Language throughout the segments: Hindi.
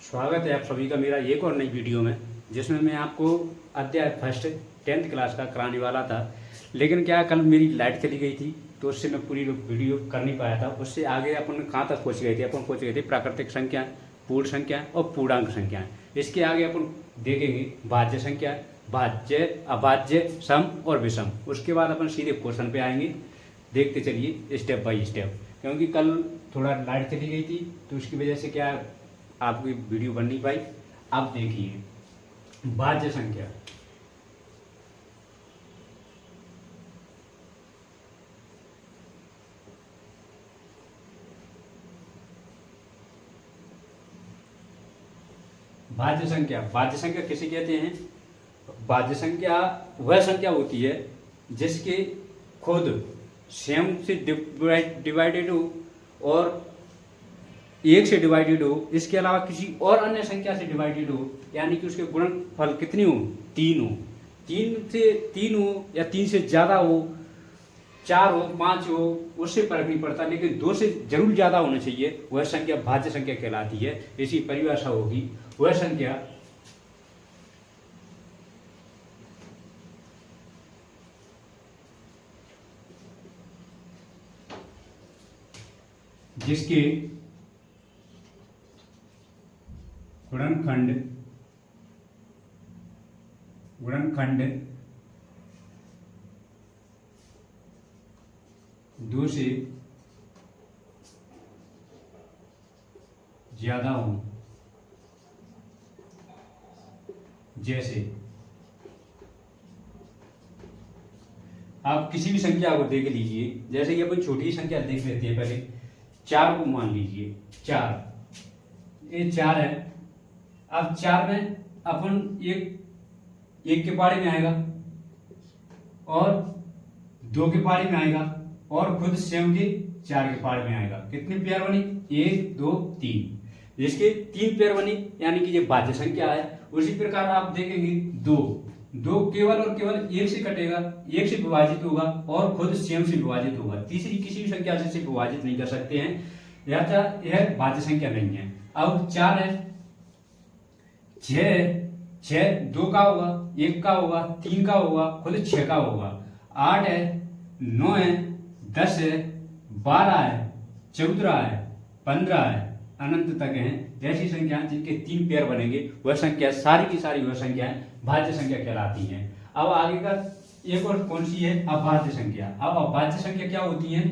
स्वागत है आप सभी का मेरा एक और नई वीडियो में, जिसमें मैं आपको अध्याय फर्स्ट 10th क्लास का कराने वाला था। लेकिन क्या कल मेरी लाइट चली गई थी, तो उससे मैं पूरी वीडियो कर नहीं पाया था। उससे आगे अपन कहाँ तक पहुँच गए थे? अपन पहुँच गए थे प्राकृतिक संख्या, पूर्ण संख्या और पूर्णांक संख्या। इसके आगे अपन देखेंगे भाज्य संख्या, भाज्य, अभाज्य, सम और विषम। उसके बाद अपन सीधे क्वेश्चन पे आएंगे। देखते चलिए स्टेप बाय स्टेप, क्योंकि कल थोड़ा लाइट चली गई थी, तो उसकी वजह से क्या आपकी वीडियो बन नहीं पाई। आप देखिए भाज्य संख्या। भाज्य संख्या किसे कहते हैं? भाज्य संख्या वह संख्या होती है जिसके खुद सेम से डिवाइडेड हो और एक से डिवाइडेड हो, इसके अलावा किसी और अन्य संख्या से डिवाइडेड हो, यानी कि उसके गुणनफल कितनी हो? 3 हो। 3 हो या 3 से ज़्यादा हो, 4 हो, 5 हो, उससे फर्क नहीं पड़ता, लेकिन 2 से जरूर ज़्यादा होना चाहिए। वह संख्या भाज्य संख्या कहलाती है। इसी परिभाषा होगी वह संख्या जिसके गुणनखंड 2 से ज्यादा हो। जैसे आप किसी भी संख्या को देख लीजिए, जैसे कि अपन छोटी संख्या देख लेते हैं। पहले 4 को मान लीजिए। 4, ये 4 है। अब 4 में अपन एक के पारी में आएगा और 2 के पारी में आएगा और खुद सेम के 4 के पारी में आएगा। कितनी पेयर बनी? 1 2 3, जिसके 3 पेयर बनी, यानी कि ये भाज्य संख्या है। उसी प्रकार आप देखेंगे 2 केवल और केवल 1 से कटेगा, 1 से विभाजित होगा और खुद सेम से विभाजित होगा। तीसरी किसी भी संख्या से विभाजित नहीं कर सकते हैं, यह भाज्य संख्या नहीं है। अब 4 है, 6 2 का होगा, 1 का होगा, 3 का होगा, खुद 6 का होगा। 8 है, 9 है, 10 है, 12 है, 14 है, 15 है, अनंत तक हैं। ऐसी संख्या जिनके 3 पेयर बनेंगे वह संख्या सारी की सारी वह संख्याएं भाज्य संख्या कहलाती हैं। अब आगे का एक और कौन सी है? अभाज्य संख्या। अब अभाज्य संख्या क्या होती है?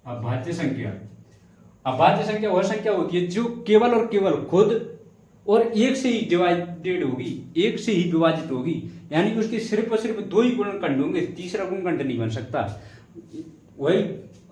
अभाज्य संख्या वह संख्या होती है जो केवल और केवल खुद और एक से ही डिवाइडेड होगी, एक से ही विभाजित होगी, यानी कि उसके सिर्फ और सिर्फ 2 ही गुणनखंड होंगे, तीसरा गुणनखंड नहीं बन सकता। वही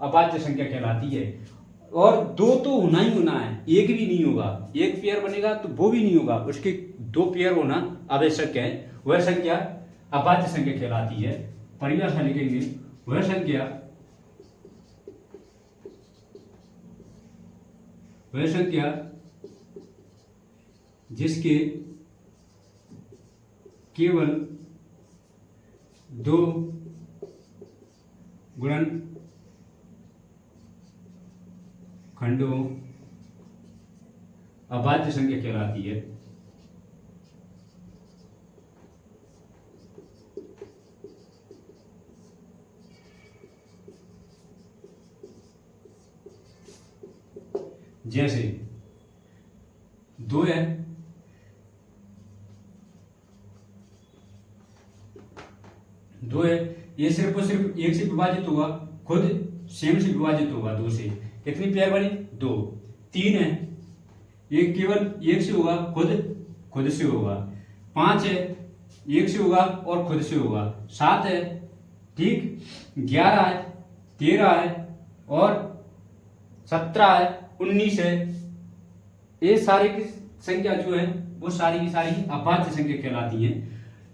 अभाज्य संख्या कहलाती है। और 2 तो होना ही होना है, एक भी नहीं होगा। एक पेयर बनेगा तो वो भी नहीं होगा, उसके 2 पेयर होना आवश्यक है। वह संख्या अभाज्य संख्या कहलाती है। परिभाषा लिखेंगे, वह संख्या जिसके केवल 2 गुणनखंडों अभाज्य संख्या कहलाती है। जैसे 2 है, 2 है, ये सिर्फ और सिर्फ 1 से विभाजित होगा, खुद सेम से विभाजित होगा 2 से। कितनी पेयर बनी? 2। 3 है, ये केवल 1 से होगा, खुद से होगा। 5 है, 1 से होगा और खुद से होगा। 7 है, ठीक। 11 है, 13 है और 17 है, 19 है। ये सारी की संख्या जो है वो सारी की सारी अभाज्य संख्या कहलाती है।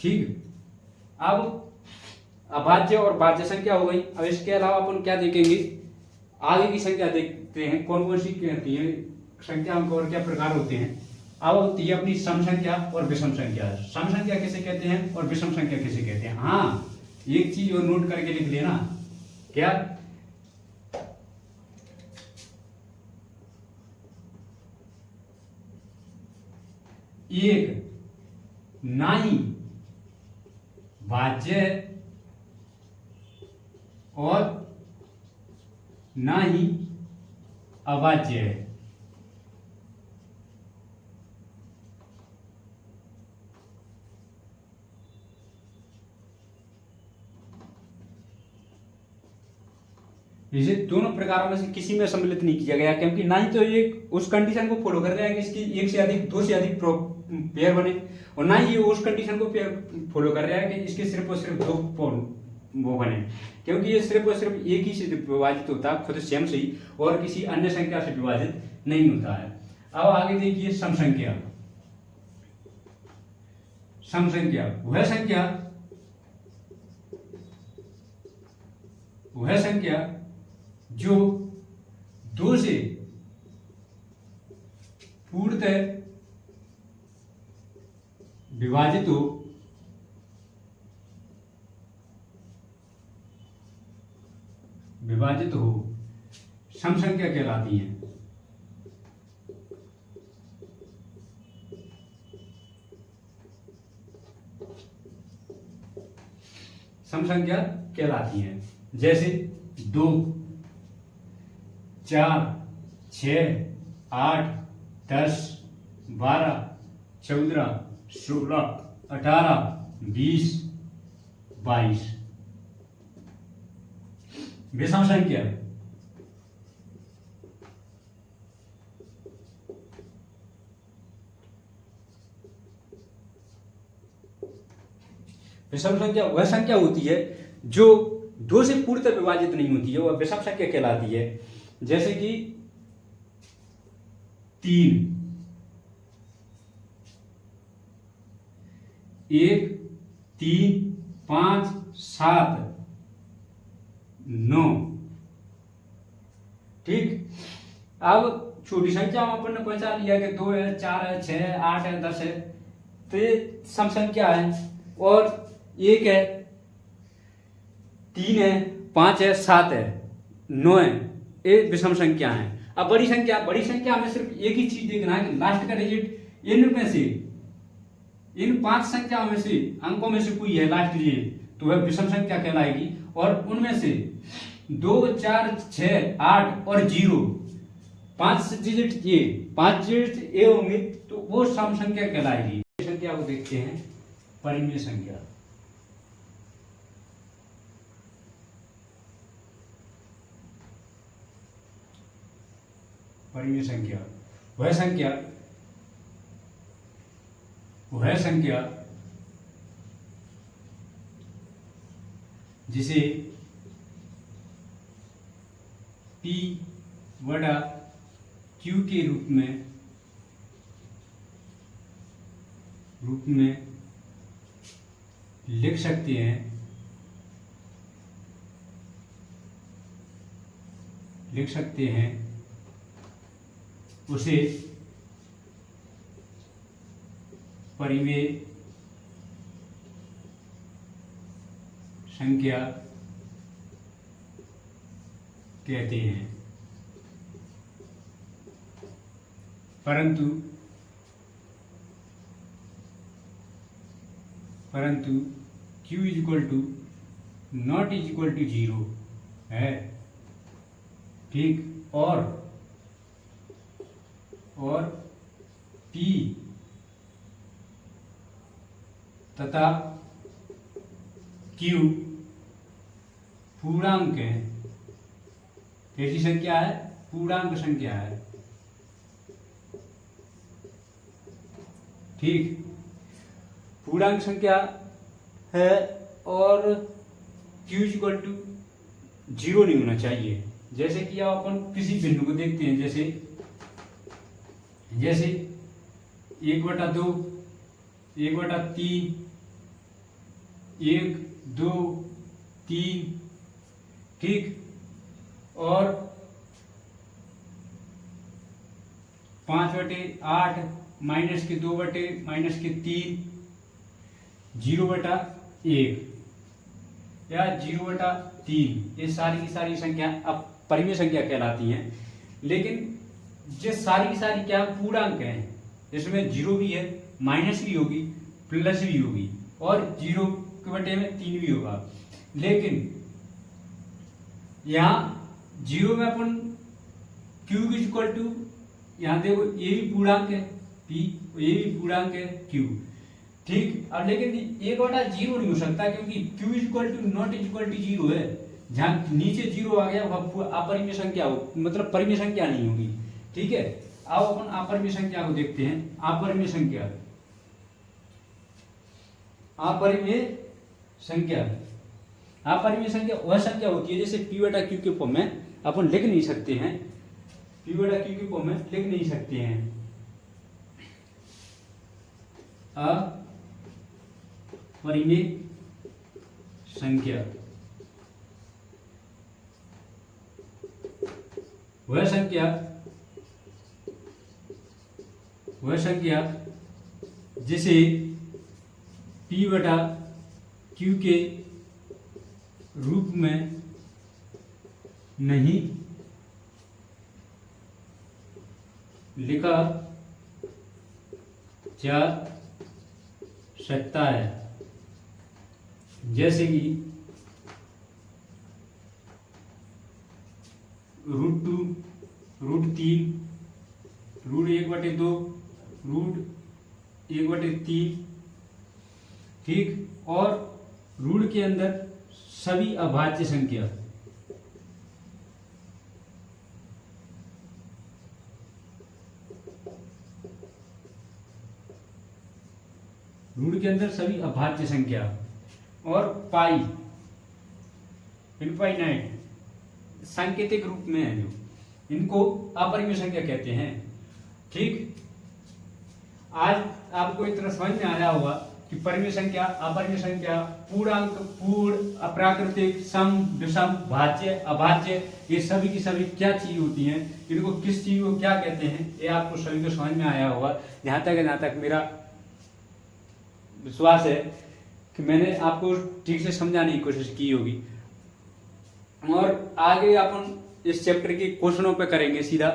ठीक। अब अभाज्य और भाज्य संख्या हो गई। अब इसके अलावा अपन क्या देखेंगे? आगे की संख्या देखते हैं कौन कौन सी कहती है संख्या और क्या प्रकार होते हैं। अब होती है अपनी सम संख्या और विषम संख्या। सम संख्या किसे कहते हैं और विषम संख्या किसे कहते हैं? हाँ, एक चीज और नोट करके लिख लेना, क्या? एक ना ही भाज्य और ना ही अभाज्य है। इसे दोनों प्रकारों में से किसी में सम्मिलित नहीं किया गया, क्योंकि ना ही तो ये उस कंडीशन को फॉलो कर रहा है कि इसकी एक से अधिक, दो से अधिक पेयर बने, और ना ही ये उस कंडीशन को फॉलो कर रहा है कि इसके सिर्फ और सिर्फ दो वो बने, क्योंकि ये सिर्फ और सिर्फ एक ही से विभाजित होता है, खुद स्वयं से ही, और किसी अन्य संख्या से विभाजित नहीं होता है। अब आगे देखिए समसंख्या। समसंख्या वह संख्या जो दो से पूर्णतः विभाजित हो समसंख्या कहलाती है। समसंख्या कहलाती है, जैसे 2, 4, 6, 8, 10, 12, 14, 16, 18, 20, 22 विषम संख्या। विषम संख्या वह संख्या होती है जो दो से पूर्णतः विभाजित नहीं होती है, वह विषम संख्या कहलाती है। जैसे कि 3, 1, 3, 5, 7, 9। ठीक, अब छोटी संख्या में अपन ने पहचान लिया कि 2 है, 4 है, 6 है, 8 है, 10 है, तो ये सम संख्या है। और 1 है, 3 है, 5 है, 7 है, 9 है, ये विषम संख्या है। अब बड़ी संख्या में सिर्फ एक ही चीज देखना है कि लास्ट का डिजिट इनमें से, इन 5 संख्याओं में से, अंकों में से कोई है लास्ट डिजिट, तो वह विषम संख्या कहलाएगी। और उनमें से 2, 4, 6, 8 और 0, 5 डिजिट ये, 5 डिजिट ये होंगे, तो वो सम संख्या कहलाएगी। संख्या को देखते हैं, परिमेय संख्या। परिमेय संख्या वह संख्या जिसे P बटा Q के रूप में लिख सकते हैं, उसे परिमेय संख्या कहते हैं। परंतु Q नॉट इक्वल टू 0 है। ठीक, और P तथा Q पूर्णांक है। कैसी संख्या है? पूर्णांक संख्या है। ठीक, पूर्णांक संख्या है और Q इक्वल टू 0 नहीं होना चाहिए। जैसे कि अब अपन किसी बिंदु को देखते हैं, जैसे 1/2, 1/3, 1, 2, 3, ठीक, और 5/8, -2/-3, 0/1। या 0/3, ये सारी की सारी संख्या अब परिमेय संख्या कहलाती हैं। लेकिन ये सारी की सारी क्या पूर्णांक हैं, इसमें 0 भी है, माइनस भी होगी, प्लस भी होगी और 0 के बटे में 3 भी होगा। लेकिन यहाँ 0 में अपन q इक्वल टू, यहाँ देखो ये भी पूर्णांक है p, ये भी पूर्णांक है q, ठीक। अब लेकिन 1/0 नहीं हो सकता क्योंकि q equal to not equal to 0 है। जहाँ नीचे 0 आ गया वह अपरिमेय संख्या हो, मतलब परिमेय संख्या नहीं होगी, ठीक है। अब अपन अपरिमेय संख्या को देखते हैं। अपरिमेय संख्या, अपरिमेय संख्या, अपरिमेय संख्या वह संख्या होती है जैसे p/q के फॉर्म में अपन लिख नहीं सकते हैं, p/q के फॉर्म में लिख नहीं सकते हैं। अपरिमेय संख्या वह संख्या जिसे p/q के रूप में नहीं लिखा जा सकता है, जैसे कि √2, √3, √1/2, √1/3, ठीक। और ऋण के अंदर सभी अभाज्य संख्या, ऋण के अंदर सभी अभाज्य संख्या और पाई, इनफाइनाइट सांकेतिक रूप में है जो, इनको अपरिमेय संख्या कहते हैं, ठीक। आज आपको इतना समझ में आया होगा कि परिमेय संख्या, अपरिमेय संख्या, पूर्णांक, पूर्ण, अप्राकृतिक, सम, विषम, भाज्य, अभाज्य, ये सभी की सभी क्या चीज होती हैं, इनको किस चीज को क्या कहते हैं, ये आपको सभी को समझ में आया होगा। जहां तक मेरा विश्वास है कि मैंने आपको ठीक से समझाने की कोशिश की होगी। और आगे अपन इस चैप्टर के क्वेश्चनों पे करेंगे सीधा।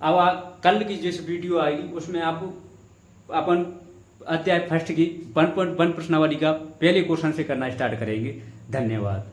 अब कल की जिस वीडियो आएगी उसमें आपको अपन अध्याय फर्स्ट की 1.1 प्रश्नावली का पहले क्वेश्चन से करना स्टार्ट करेंगे। धन्यवाद।